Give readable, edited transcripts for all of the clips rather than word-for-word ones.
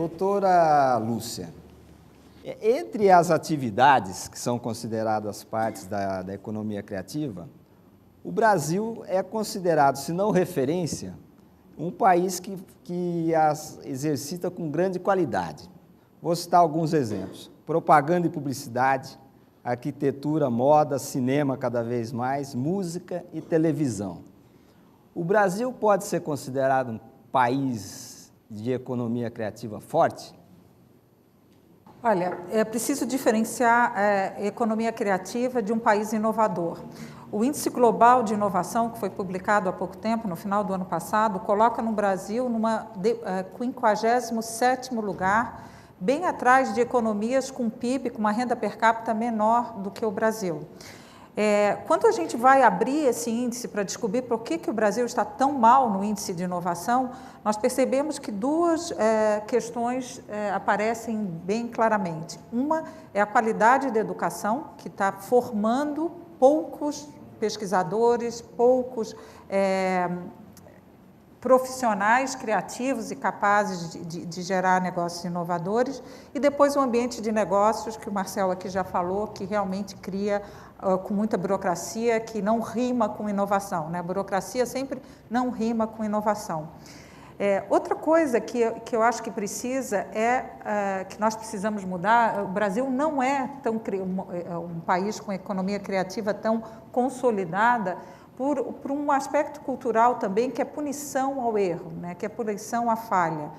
Doutora Lúcia, entre as atividades que são consideradas partes da economia criativa, o Brasil é considerado, se não referência, um país que as exercita com grande qualidade. Vou citar alguns exemplos: propaganda e publicidade, arquitetura, moda, cinema cada vez mais, música e televisão. O Brasil pode ser considerado um país de economia criativa forte? Olha, é preciso diferenciar a economia criativa de um país inovador. O Índice Global de Inovação, que foi publicado há pouco tempo, no final do ano passado, coloca no Brasil numa 57º lugar, bem atrás de economias com PIB, com uma renda per capita menor do que o Brasil. Quando a gente vai abrir esse índice para descobrir por que o Brasil está tão mal no índice de inovação, nós percebemos que duas questões aparecem bem claramente. Uma é a qualidade da educação, que está formando poucos pesquisadores, poucos profissionais criativos e capazes de gerar negócios inovadores, e depois o ambiente de negócios, que o Marcelo aqui já falou, que realmente cria com muita burocracia, que não rima com inovação, né? A burocracia sempre não rima com inovação. Outra coisa que eu acho que precisa que nós precisamos mudar. O Brasil não é um país com economia criativa tão consolidada por um aspecto cultural também, que é punição ao erro, né? Que é punição à falha.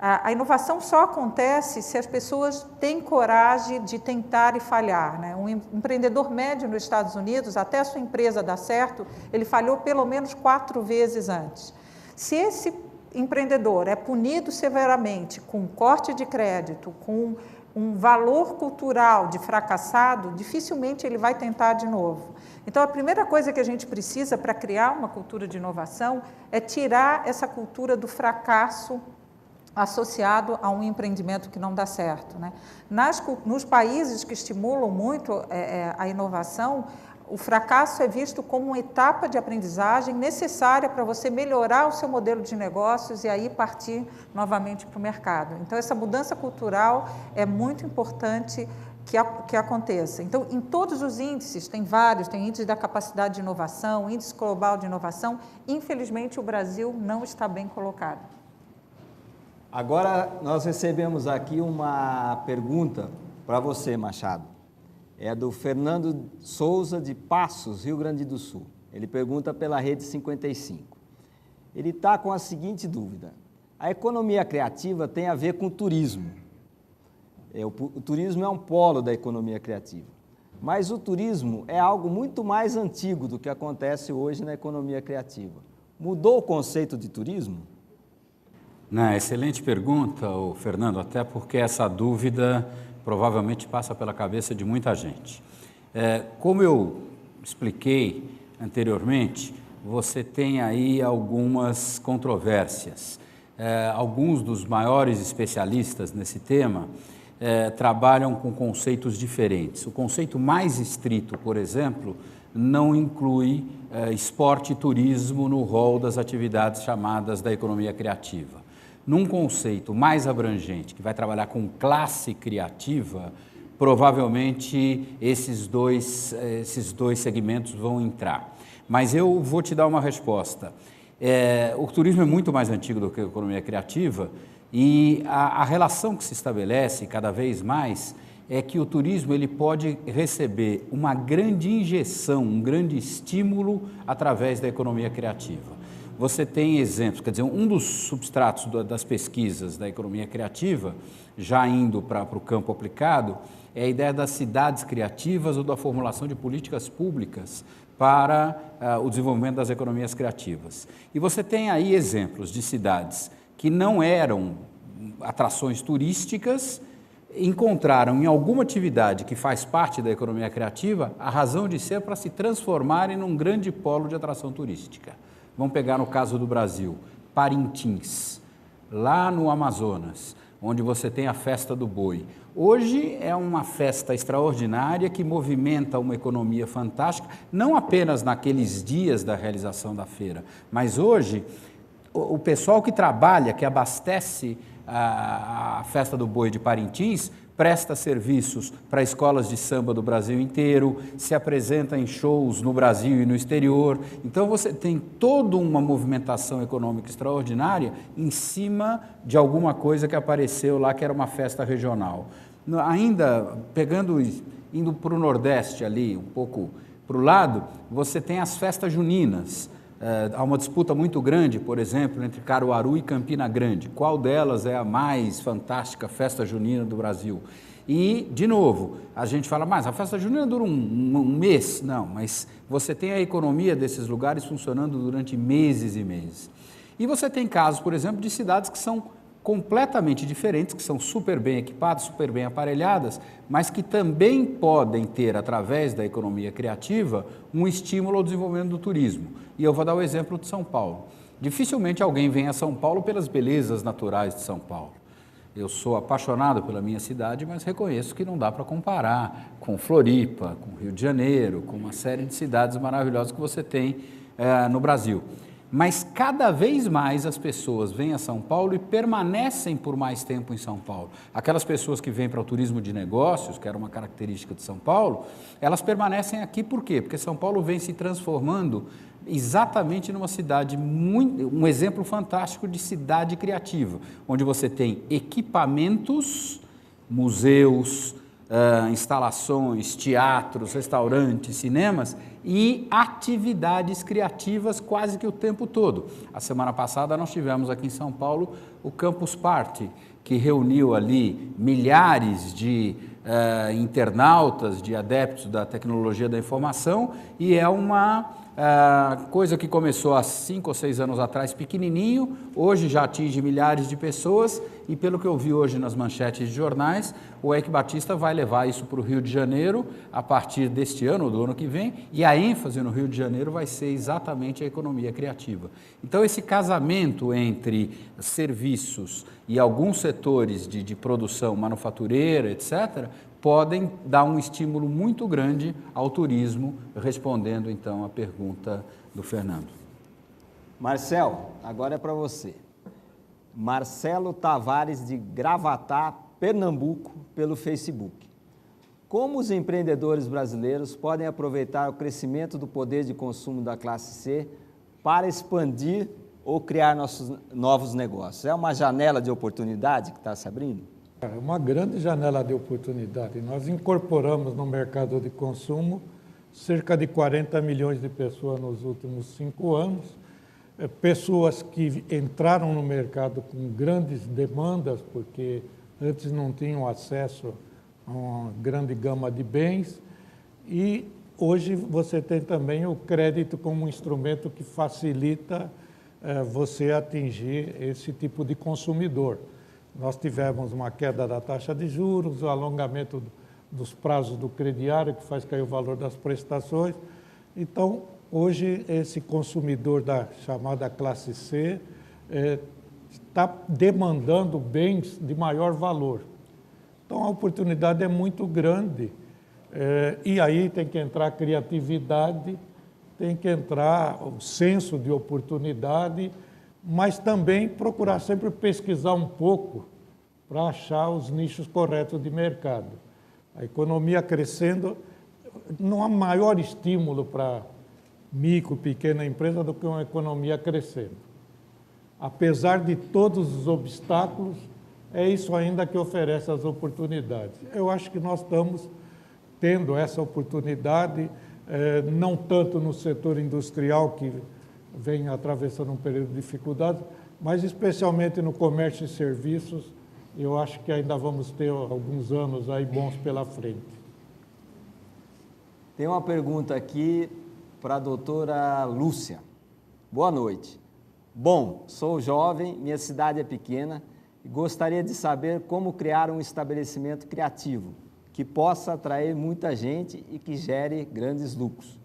A inovação só acontece se as pessoas têm coragem de tentar e falhar, né? Um empreendedor médio nos Estados Unidos, até a sua empresa dar certo, ele falhou pelo menos 4 vezes antes. Se esse empreendedor é punido severamente com corte de crédito, com um valor cultural de fracassado, dificilmente ele vai tentar de novo. Então, a primeira coisa que a gente precisa para criar uma cultura de inovação é tirar essa cultura do fracasso associado a um empreendimento que não dá certo, né? Nos países que estimulam muito a inovação, o fracasso é visto como uma etapa de aprendizagem necessária para você melhorar o seu modelo de negócios e aí partir novamente para o mercado. Então, essa mudança cultural é muito importante que aconteça. Então, em todos os índices, tem vários, tem índice da capacidade de inovação, índice global de inovação, infelizmente o Brasil não está bem colocado. Agora, nós recebemos aqui uma pergunta para você, Machado. É do Fernando Souza, de Passos, Rio Grande do Sul. Ele pergunta pela Rede 55. Ele está com a seguinte dúvida: a economia criativa tem a ver com o turismo. O turismo é um polo da economia criativa. Mas o turismo é algo muito mais antigo do que acontece hoje na economia criativa. Mudou o conceito de turismo? Excelente pergunta, Fernando, até porque essa dúvida provavelmente passa pela cabeça de muita gente. Como eu expliquei anteriormente, você tem aí algumas controvérsias. Alguns dos maiores especialistas nesse tema trabalham com conceitos diferentes. O conceito mais estrito, por exemplo, não inclui esporte e turismo no rol das atividades chamadas da economia criativa. Num conceito mais abrangente, que vai trabalhar com classe criativa, provavelmente esses dois segmentos vão entrar. Mas eu vou te dar uma resposta. O turismo é muito mais antigo do que a economia criativa e a relação que se estabelece cada vez mais é que o turismo ele pode receber uma grande injeção, um grande estímulo através da economia criativa. Você tem exemplos, quer dizer, um dos substratos das pesquisas da economia criativa, já indo para o campo aplicado, é a ideia das cidades criativas ou da formulação de políticas públicas para o desenvolvimento das economias criativas. E você tem aí exemplos de cidades que não eram atrações turísticas, encontraram em alguma atividade que faz parte da economia criativa a razão de ser para se transformarem num grande polo de atração turística. Vamos pegar no caso do Brasil, Parintins, lá no Amazonas, onde você tem a festa do boi. Hoje é uma festa extraordinária que movimenta uma economia fantástica, não apenas naqueles dias da realização da feira, mas hoje o pessoal que trabalha, que abastece a Festa do Boi de Parintins, presta serviços para escolas de samba do Brasil inteiro, se apresenta em shows no Brasil e no exterior. Então você tem toda uma movimentação econômica extraordinária em cima de alguma coisa que apareceu lá, que era uma festa regional. Ainda indo para o Nordeste ali, um pouco para o lado, você tem as festas juninas. Há uma disputa muito grande, por exemplo, entre Caruaru e Campina Grande. Qual delas é a mais fantástica festa junina do Brasil? E, de novo, a gente fala, mas a festa junina dura um mês. Não, mas você tem a economia desses lugares funcionando durante meses e meses. E você tem casos, por exemplo, de cidades que são completamente diferentes, que são super bem equipadas, super bem aparelhadas, mas que também podem ter, através da economia criativa, um estímulo ao desenvolvimento do turismo. E eu vou dar o exemplo de São Paulo. Dificilmente alguém vem a São Paulo pelas belezas naturais de São Paulo. Eu sou apaixonado pela minha cidade, mas reconheço que não dá para comparar com Floripa, com Rio de Janeiro, com uma série de cidades maravilhosas que você tem no Brasil. Mas cada vez mais as pessoas vêm a São Paulo e permanecem por mais tempo em São Paulo. Aquelas pessoas que vêm para o turismo de negócios, que era uma característica de São Paulo, elas permanecem aqui por quê? Porque São Paulo vem se transformando exatamente numa cidade, um exemplo fantástico de cidade criativa, onde você tem equipamentos, museus, instalações, teatros, restaurantes, cinemas e atividades criativas quase que o tempo todo. A semana passada nós tivemos aqui em São Paulo o Campus Party, que reuniu ali milhares de internautas, de adeptos da tecnologia da informação, e é uma coisa que começou há 5 ou 6 anos atrás pequenininho, hoje já atinge milhares de pessoas e, pelo que eu vi hoje nas manchetes de jornais, o Eike Batista vai levar isso para o Rio de Janeiro a partir deste ano ou do ano que vem, e a ênfase no Rio de Janeiro vai ser exatamente a economia criativa. Então esse casamento entre serviços e alguns setores de produção manufatureira, etc., podem dar um estímulo muito grande ao turismo, respondendo então à pergunta do Fernando. Marcel, agora é para você. Marcelo Tavares, de Gravatá, Pernambuco, pelo Facebook. Como os empreendedores brasileiros podem aproveitar o crescimento do poder de consumo da classe C para expandir ou criar novos negócios? É uma janela de oportunidade que está se abrindo? É uma grande janela de oportunidade. Nós incorporamos no mercado de consumo cerca de 40 milhões de pessoas nos últimos 5 anos, pessoas que entraram no mercado com grandes demandas, porque antes não tinham acesso a uma grande gama de bens, e hoje você tem também o crédito como um instrumento que facilita você atingir esse tipo de consumidor. Nós tivemos uma queda da taxa de juros, o alongamento dos prazos do crediário, que faz cair o valor das prestações. Então, hoje, esse consumidor da chamada classe C está demandando bens de maior valor. Então, a oportunidade é muito grande. E aí tem que entrar a criatividade, tem que entrar o senso de oportunidade, mas também procurar sempre pesquisar um pouco para achar os nichos corretos de mercado. A economia crescendo, não há maior estímulo para micro, pequena empresa do que uma economia crescendo. Apesar de todos os obstáculos, é isso ainda que oferece as oportunidades. Eu acho que nós estamos tendo essa oportunidade, não tanto no setor industrial, que vem atravessando um período de dificuldade, mas especialmente no comércio e serviços, eu acho que ainda vamos ter alguns anos aí bons pela frente. Tem uma pergunta aqui para a doutora Lúcia. Boa noite. Bom, sou jovem, minha cidade é pequena e gostaria de saber como criar um estabelecimento criativo que possa atrair muita gente e que gere grandes lucros.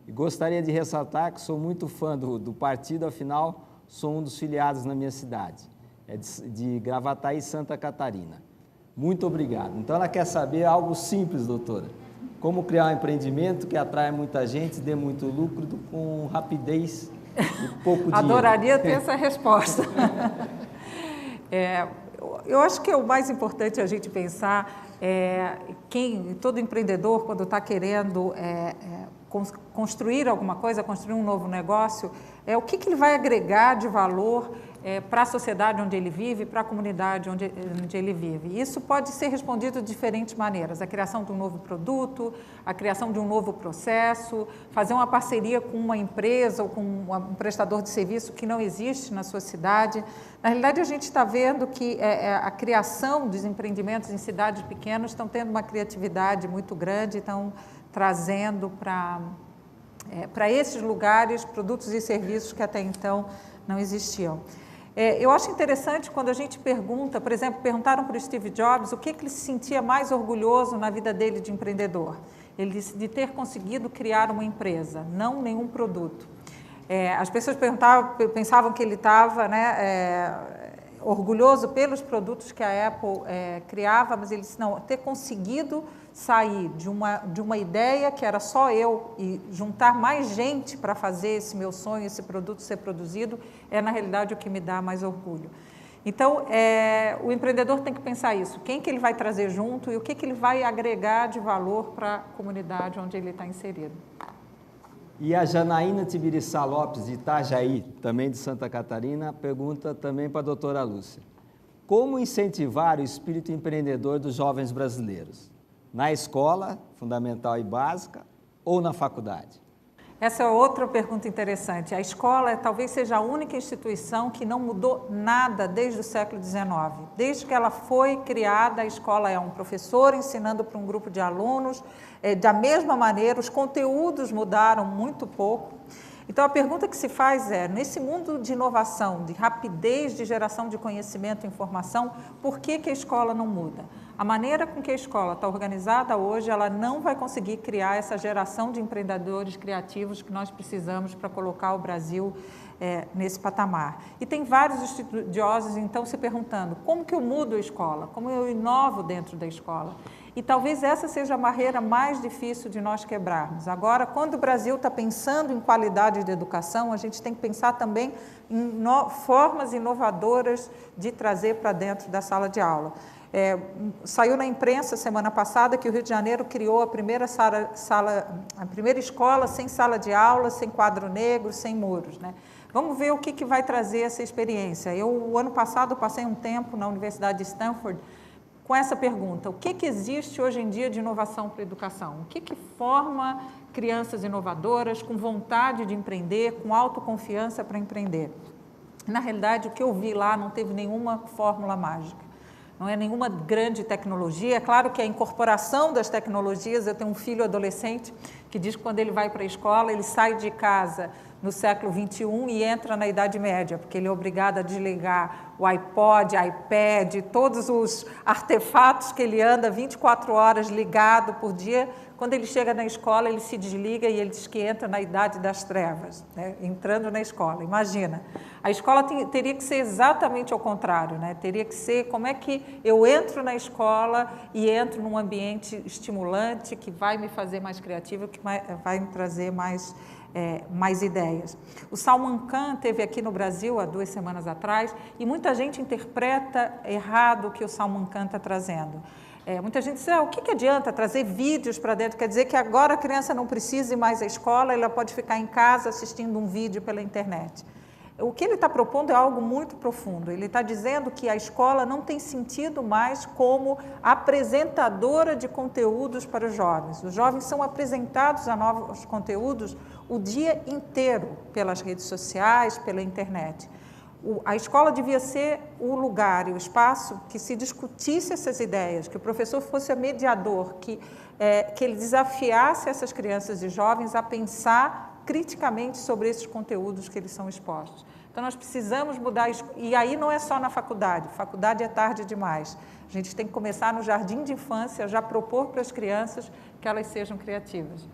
E gostaria de ressaltar que sou muito fã do partido, afinal, sou um dos filiados na minha cidade, é de Gravataí, Santa Catarina. Muito obrigado. Então, ela quer saber algo simples, doutora. Como criar um empreendimento que atrai muita gente, dê muito lucro, com rapidez e pouco dinheiro. Adoraria ter essa resposta. Eu acho que o mais importante a gente pensar todo empreendedor, quando está querendo construir alguma coisa, construir um novo negócio, o que ele vai agregar de valor para a sociedade onde ele vive, para a comunidade onde ele vive. Isso pode ser respondido de diferentes maneiras. A criação de um novo produto, a criação de um novo processo, fazer uma parceria com uma empresa ou com um prestador de serviço que não existe na sua cidade. Na realidade, a gente está vendo que a criação dos empreendimentos em cidades pequenas estão tendo uma criatividade muito grande, estão trazendo para esses lugares produtos e serviços que até então não existiam. Eu acho interessante quando a gente pergunta, por exemplo, perguntaram para o Steve Jobs o que ele se sentia mais orgulhoso na vida dele de empreendedor. Ele disse de ter conseguido criar uma empresa, não nenhum produto. As pessoas pensavam que ele estava orgulhoso pelos produtos que a Apple criava, mas ele disse, não, ter conseguido sair de uma ideia que era só eu e juntar mais gente para fazer esse meu sonho, esse produto ser produzido, na realidade o que me dá mais orgulho. Então, o empreendedor tem que pensar isso, quem que ele vai trazer junto e o que ele vai agregar de valor para a comunidade onde ele está inserido. E a Janaína Tibiriçá Lopes, de Itajaí, também de Santa Catarina, pergunta também para a doutora Lúcia. Como incentivar o espírito empreendedor dos jovens brasileiros? Na escola, fundamental e básica, ou na faculdade? Essa é outra pergunta interessante. A escola talvez seja a única instituição que não mudou nada desde o século XIX. Desde que ela foi criada, a escola é um professor ensinando para um grupo de alunos. Da mesma maneira, os conteúdos mudaram muito pouco. Então, a pergunta que se faz nesse mundo de inovação, de rapidez de geração de conhecimento e informação, por que a escola não muda? A maneira com que a escola está organizada hoje, ela não vai conseguir criar essa geração de empreendedores criativos que nós precisamos para colocar o Brasil nesse patamar. E tem vários estudiosos, então, se perguntando, como que eu mudo a escola? Como eu inovo dentro da escola? E talvez essa seja a barreira mais difícil de nós quebrarmos. Agora, quando o Brasil está pensando em qualidade de educação, a gente tem que pensar também em formas inovadoras de trazer para dentro da sala de aula. Saiu na imprensa semana passada que o Rio de Janeiro criou a primeira escola sem sala de aula, sem quadro negro, sem muros, né? Vamos ver o que vai trazer essa experiência. O ano passado, passei um tempo na Universidade de Stanford com essa pergunta, o que existe hoje em dia de inovação para a educação? O que forma crianças inovadoras, com vontade de empreender, com autoconfiança para empreender? Na realidade, o que eu vi lá não teve nenhuma fórmula mágica. Não é nenhuma grande tecnologia. É claro que a incorporação das tecnologias, eu tenho um filho adolescente que diz que quando ele vai para a escola, ele sai de casa no século XXI e entra na Idade Média, porque ele é obrigado a desligar o iPod, iPad, todos os artefatos que ele anda 24 horas ligado por dia. Quando ele chega na escola, ele se desliga e ele diz que entra na Idade das Trevas, né? Entrando na escola. Imagina, a escola teria que ser exatamente ao contrário, né? Teria que ser como é que eu entro na escola e entro num ambiente estimulante que vai me fazer mais criativa, que vai me trazer mais ideias. O Salman Khan esteve aqui no Brasil há 2 semanas atrás e muita gente interpreta errado o que o Salman Khan está trazendo. Muita gente diz, o que adianta trazer vídeos para dentro? Quer dizer que agora a criança não precisa ir mais à escola, ela pode ficar em casa assistindo um vídeo pela internet. O que ele está propondo é algo muito profundo. Ele está dizendo que a escola não tem sentido mais como apresentadora de conteúdos para os jovens. Os jovens são apresentados a novos conteúdos o dia inteiro pelas redes sociais, pela internet. A escola devia ser o lugar e o espaço que se discutisse essas ideias, que o professor fosse o mediador, que ele desafiasse essas crianças e jovens a pensar criticamente sobre esses conteúdos que eles são expostos. Então, nós precisamos mudar, e aí não é só na faculdade é tarde demais. A gente tem que começar no jardim de infância, já propor para as crianças que elas sejam criativas.